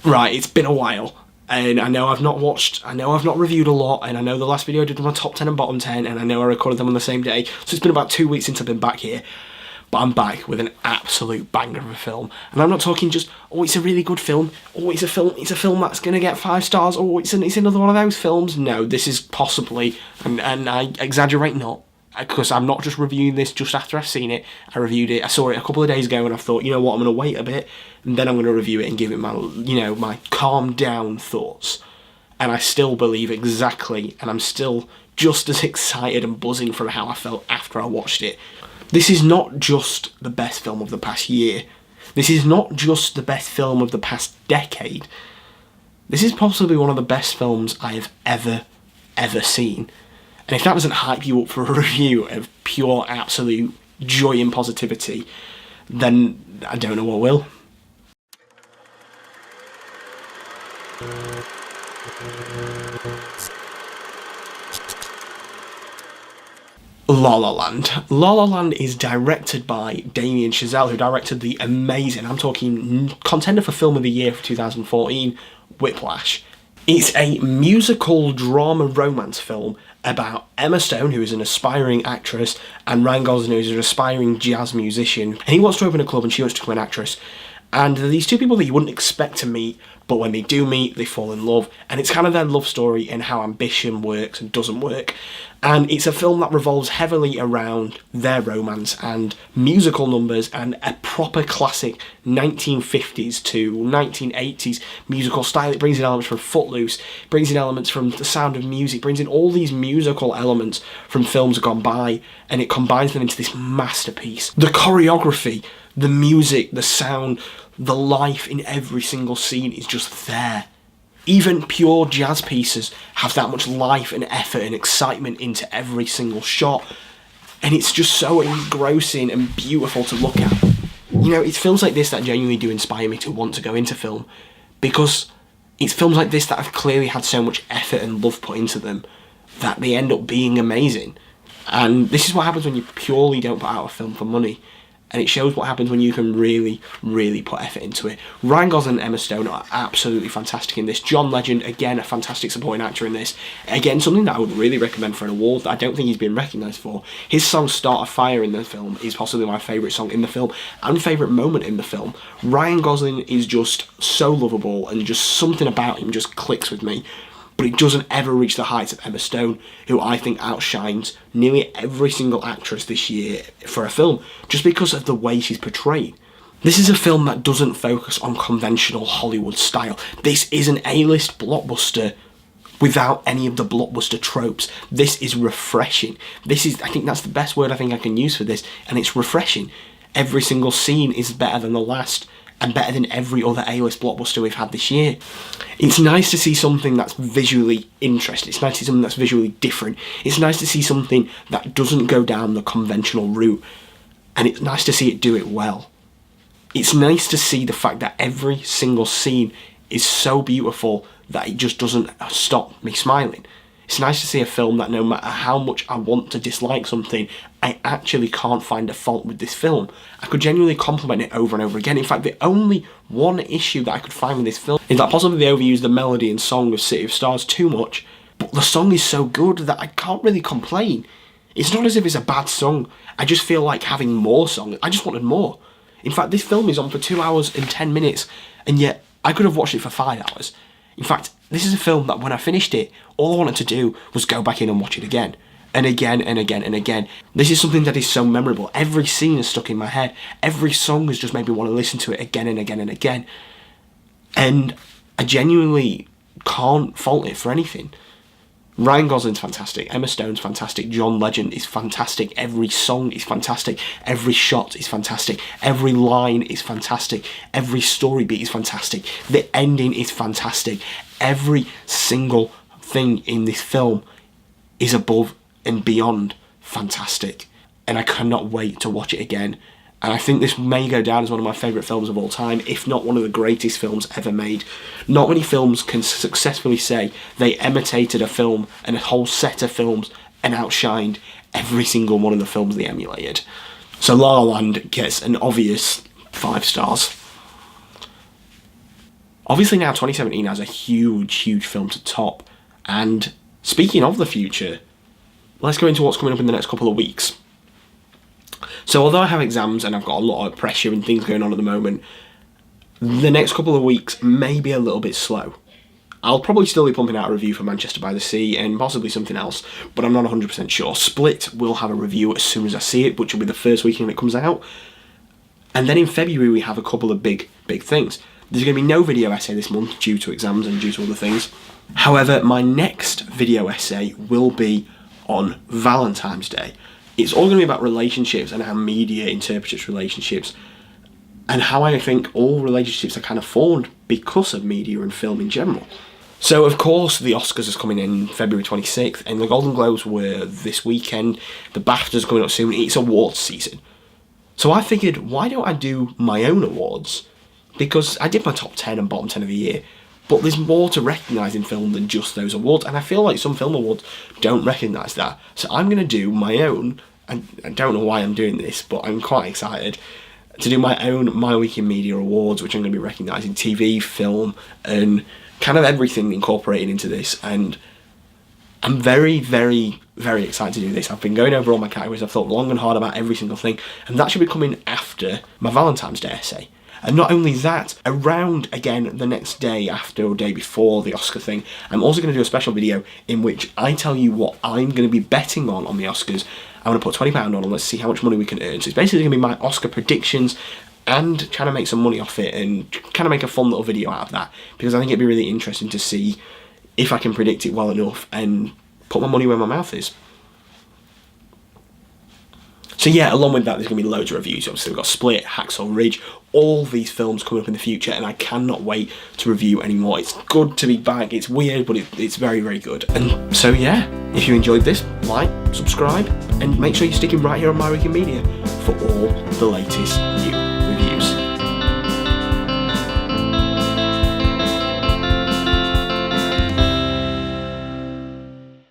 Right, it's been a while, and I know I've not reviewed a lot, and I know the last video I did was my top 10 and bottom 10, and I know I recorded them on the same day, so it's been about 2 weeks since I've been back here. But I'm back with an absolute banger of a film. And I'm not talking just, oh, it's a really good film, oh, it's a film that's going to get 5 stars, oh, it's another one of those films. No, this is possibly, and I exaggerate not, because I'm not just reviewing this just after I've seen it. I saw it a couple of days ago, and I thought, you know what, I'm going to wait a bit, and then I'm going to review it and give it my, my calm down thoughts. And I still believe exactly, and I'm still just as excited and buzzing from how I felt after I watched it. This is not just the best film of the past year. This is not just the best film of the past decade. This is possibly one of the best films I have ever seen. And if that doesn't hype you up for a review of pure, absolute joy and positivity, then I don't know what will. La La Land. La La Land is directed by Damien Chazelle, who directed the amazing, I'm talking contender for Film of the Year for 2014, Whiplash. It's a musical drama romance film about Emma Stone, who is an aspiring actress, and Ryan Gosling, who is an aspiring jazz musician. And he wants to open a club and she wants to become an actress. And they're these two people that you wouldn't expect to meet, but when they do meet, they fall in love. And it's kind of their love story and how ambition works and doesn't work. And it's a film that revolves heavily around their romance and musical numbers and a proper classic 1950s to 1980s musical style. It brings in elements from Footloose, brings in elements from The Sound of Music, brings in all these musical elements from films gone by, and it combines them into this masterpiece. The choreography, the music, the sound, the life in every single scene is just there. Even pure jazz pieces have that much life and effort and excitement into every single shot. And it's just so engrossing and beautiful to look at. You know, it's films like this that genuinely do inspire me to want to go into film. Because it's films like this that have clearly had so much effort and love put into them that they end up being amazing. And this is what happens when you purely don't put out a film for money. And it shows what happens when you can really, really put effort into it. Ryan Gosling and Emma Stone are absolutely fantastic in this. John Legend, again, a fantastic supporting actor in this. Again, something that I would really recommend for an award that I don't think he's been recognised for. His song Start a Fire in the film is possibly my favourite song in the film and favourite moment in the film. Ryan Gosling is just so lovable and just something about him just clicks with me. But it doesn't ever reach the heights of Emma Stone, who I think outshines nearly every single actress this year for a film, just because of the way she's portrayed. This is a film that doesn't focus on conventional Hollywood style. This is an A-list blockbuster without any of the blockbuster tropes. This is refreshing. I think that's the best word I think I can use for this, and it's refreshing. Every single scene is better than the last, and better than every other A-list blockbuster we've had this year. It's nice to see something that's visually interesting. It's nice to see something that's visually different. It's nice to see something that doesn't go down the conventional route. And it's nice to see it do it well. It's nice to see the fact that every single scene is so beautiful that it just doesn't stop me smiling. It's nice to see a film that no matter how much I want to dislike something, I actually can't find a fault with this film. I could genuinely compliment it over and over again. In fact, the only one issue that I could find with this film is that possibly they overuse the melody and song of City of Stars too much, but the song is so good that I can't really complain. It's not as if it's a bad song. I just feel like having more songs. I just wanted more. In fact, this film is on for 2 hours and 10 minutes, and yet I could have watched it for 5 hours. In fact, this is a film that when I finished it, all I wanted to do was go back in and watch it again. And again, and again, and again. This is something that is so memorable. Every scene is stuck in my head. Every song has just made me want to listen to it again and again and again. And I genuinely can't fault it for anything. Ryan Gosling's fantastic, Emma Stone's fantastic, John Legend is fantastic, every song is fantastic, every shot is fantastic, every line is fantastic, every story beat is fantastic, the ending is fantastic, every single thing in this film is above and beyond fantastic, and I cannot wait to watch it again. And I think this may go down as one of my favourite films of all time, if not one of the greatest films ever made. Not many films can successfully say they imitated a film and a whole set of films and outshined every single one of the films they emulated. So La La Land gets an obvious 5 stars. Obviously now 2017 has a huge film to top, and speaking of the future, let's go into what's coming up in the next couple of weeks. So although I have exams and I've got a lot of pressure and things going on at the moment, the next couple of weeks may be a little bit slow. I'll probably still be pumping out a review for Manchester by the Sea and possibly something else, but I'm not 100% sure. Split will have a review as soon as I see it, which will be the first weekend it comes out. And then in February we have a couple of big things. There's going to be no video essay this month due to exams and due to other things. However, my next video essay will be on Valentine's Day. It's all going to be about relationships and how media interprets relationships, and how I think all relationships are kind of formed because of media and film in general. So of course the Oscars is coming in February 26th, and the Golden Globes were this weekend, the BAFTA's coming up soon, it's awards season. So I figured, why don't I do my own awards? Because I did my top 10 and bottom 10 of the year, but there's more to recognise in film than just those awards, and I feel like some film awards don't recognise that. So I'm going to do my own, and I don't know why I'm doing this, but I'm quite excited to do my own My Week in Media awards, which I'm going to be recognising TV, film, and kind of everything incorporated into this. And I'm very excited to do this. I've been going over all my categories, I've thought long and hard about every single thing, and that should be coming after my Valentine's Day essay. And not only that, around, again, the next day after or day before the Oscar thing, I'm also going to do a special video in which I tell you what I'm going to be betting on the Oscars. I'm going to put £20 on and let's see how much money we can earn. So it's basically going to be my Oscar predictions and trying to make some money off it and kind of make a fun little video out of that, because I think it'd be really interesting to see if I can predict it well enough and put my money where my mouth is. So yeah, along with that, there's going to be loads of reviews. Obviously, we've got Split, Hacksaw Ridge, all these films coming up in the future, and I cannot wait to review any more. It's good to be back. It's weird, but it's very good. And so yeah, if you enjoyed this, like, subscribe, and make sure you're sticking right here on My Week in Media for all the latest news.